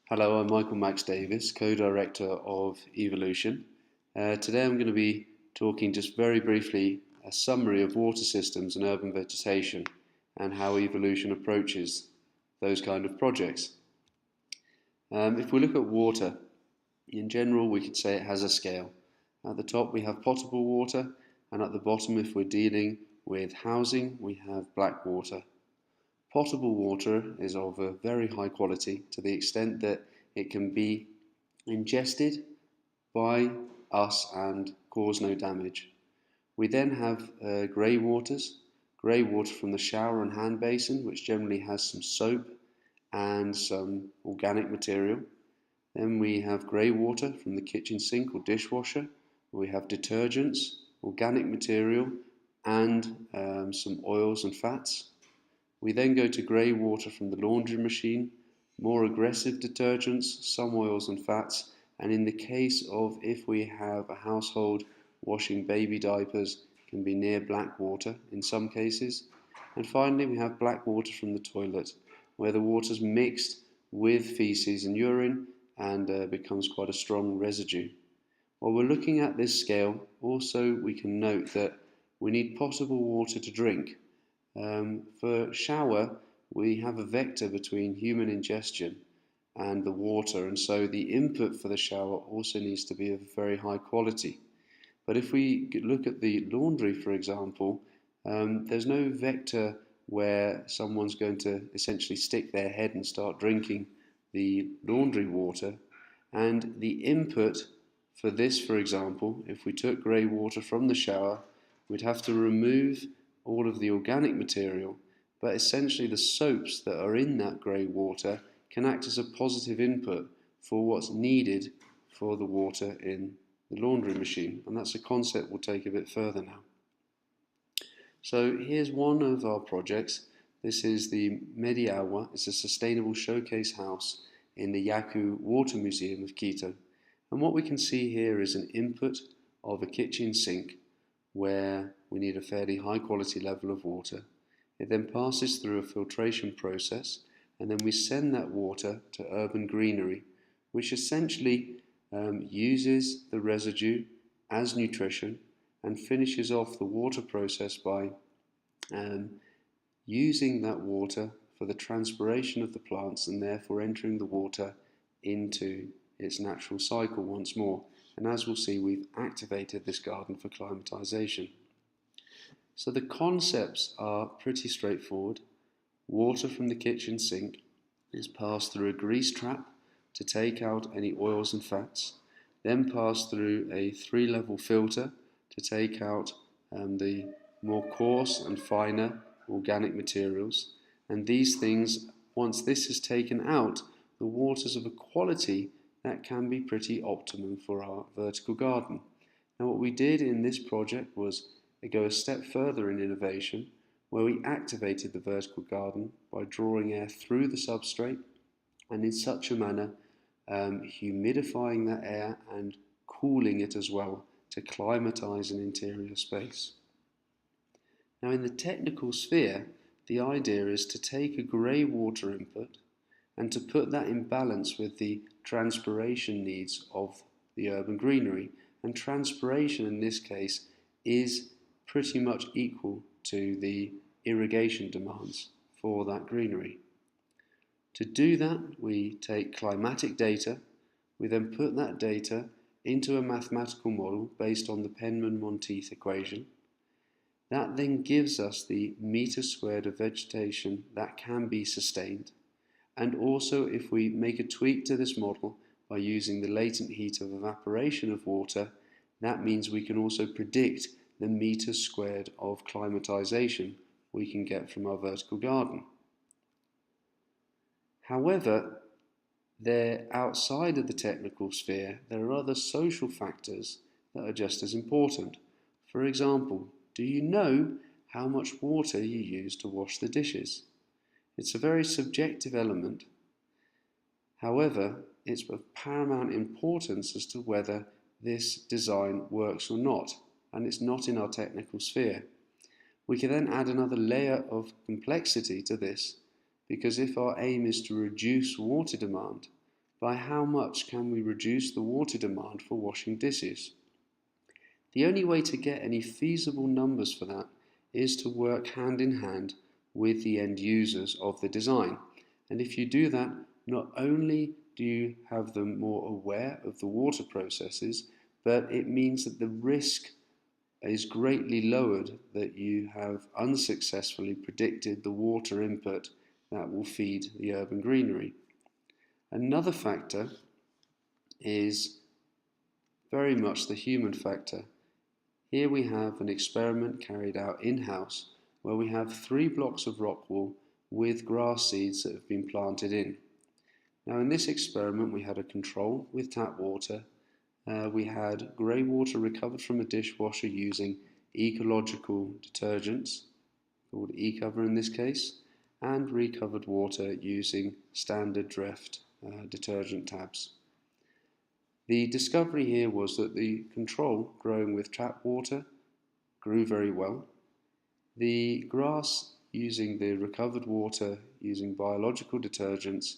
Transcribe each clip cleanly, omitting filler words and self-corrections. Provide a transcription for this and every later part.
Hello, I'm Michael Max Davis, co-director of Evolution. Today I'm going to be talking just very briefly a summary of water systems and urban vegetation and how evolution approaches those kind of projects. If we look at water, in general we could say it has a scale. At the top we have potable water, and at the bottom, if we're dealing with housing, we have black water. Potable water is of a very high quality to the extent that it can be ingested by us and cause no damage. We then have grey waters, grey water from the shower and hand basin, which generally has some soap and some organic material. Then we have grey water from the kitchen sink or dishwasher. We have detergents, organic material, and some oils and fats. We then go to grey water from the laundry machine, more aggressive detergents, some oils and fats, and in the case of if we have a household washing baby diapers, can be near black water in some cases. And finally we have black water from the toilet, where the water's mixed with feces and urine and becomes quite a strong residue. While we're looking at this scale, also we can note that we need potable water to drink. For shower, we have a vector between human ingestion and the water, and so the input for the shower also needs to be of very high quality. But if we look at the laundry, for example, there's no vector where someone's going to essentially stick their head and start drinking the laundry water, and the input for this, for example, if we took grey water from the shower, we'd have to remove all of the organic material, but essentially the soaps that are in that grey water can act as a positive input for what's needed for the water in the laundry machine, and that's a concept we'll take a bit further now. So here's one of our projects. This is the Agua. It's a sustainable showcase house in the Water Museum of Quito, and what we can see here is an input of a kitchen sink where we need a fairly high quality level of water. It then passes through a filtration process, and then we send that water to urban greenery, which essentially uses the residue as nutrition and finishes off the water process by using that water for the transpiration of the plants and therefore entering the water into its natural cycle once more. And as we'll see, we've activated this garden for climatization. So the concepts are pretty straightforward. Water from the kitchen sink is passed through a grease trap to take out any oils and fats, then passed through a 3-level filter to take out the more coarse and finer organic materials. And these things, once this is taken out, the water's of a quality that can be pretty optimum for our vertical garden. Now what we did in this project was go a step further in innovation, where we activated the vertical garden by drawing air through the substrate and in such a manner humidifying that air and cooling it as well to climatize an interior space. Now in the technical sphere, the idea is to take a grey water input and to put that in balance with the transpiration needs of the urban greenery. And transpiration in this case is pretty much equal to the irrigation demands for that greenery. To do that, we take climatic data, we then put that data into a mathematical model based on the Penman-Monteith equation. That then gives us the meters squared of vegetation that can be sustained. And also, if we make a tweak to this model by using the latent heat of evaporation of water, that means we can also predict the meters squared of climatization we can get from our vertical garden. However, outside of the technical sphere, there are other social factors that are just as important. For example, do you know how much water you use to wash the dishes? It's a very subjective element. However, it's of paramount importance as to whether this design works or not, and it's not in our technical sphere. We can then add another layer of complexity to this, because if our aim is to reduce water demand, By how much can we reduce the water demand for washing dishes? The only way to get any feasible numbers for that is to work hand in hand with the end users of the design. And if you do that, not only do you have them more aware of the water processes, but it means that the risk is greatly lowered that you have unsuccessfully predicted the water input that will feed the urban greenery. Another factor is very much the human factor. Here we have an experiment carried out in-house where we have 3 blocks of rock wool with grass seeds that have been planted in. Now in this experiment we had a control with tap water. We had grey water recovered from a dishwasher using ecological detergents, called E-Cover in this case, and recovered water using standard Dreft detergent tabs. The discovery here was that the control growing with tap water grew very well. The grass using the recovered water using biological detergents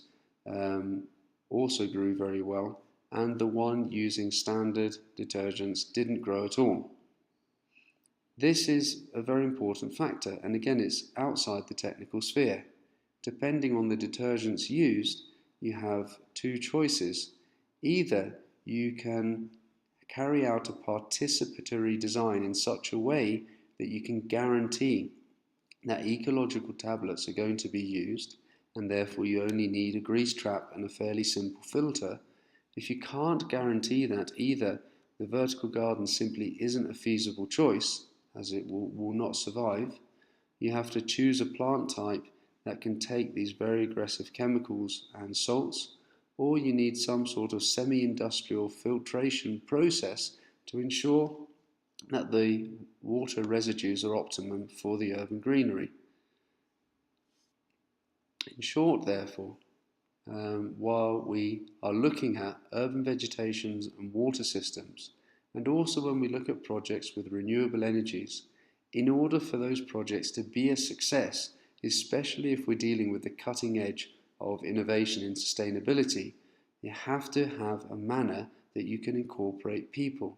also grew very well, and the one using standard detergents didn't grow at all. This is a very important factor, and again it's outside the technical sphere. Depending on the detergents used, you have 2 choices. Either you can carry out a participatory design in such a way that you can guarantee that ecological tablets are going to be used, and therefore you only need a grease trap and a fairly simple filter. If you can't guarantee that, either the vertical garden simply isn't a feasible choice, as it will not survive. You have to choose a plant type that can take these very aggressive chemicals and salts, or you need some sort of semi-industrial filtration process to ensure that the water residues are optimum for the urban greenery. In short, therefore, while we are looking at urban vegetations and water systems, and also when we look at projects with renewable energies, in order for those projects to be a success, especially if we're dealing with the cutting edge of innovation in sustainability, you have to have a manner that you can incorporate people,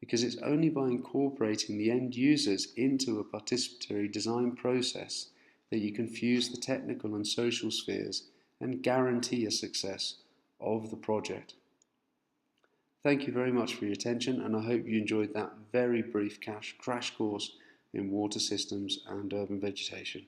because it's only by incorporating the end users into a participatory design process that you can fuse the technical and social spheres and guarantee a success of the project. Thank you very much for your attention, and I hope you enjoyed that very brief crash course in water systems and urban vegetation.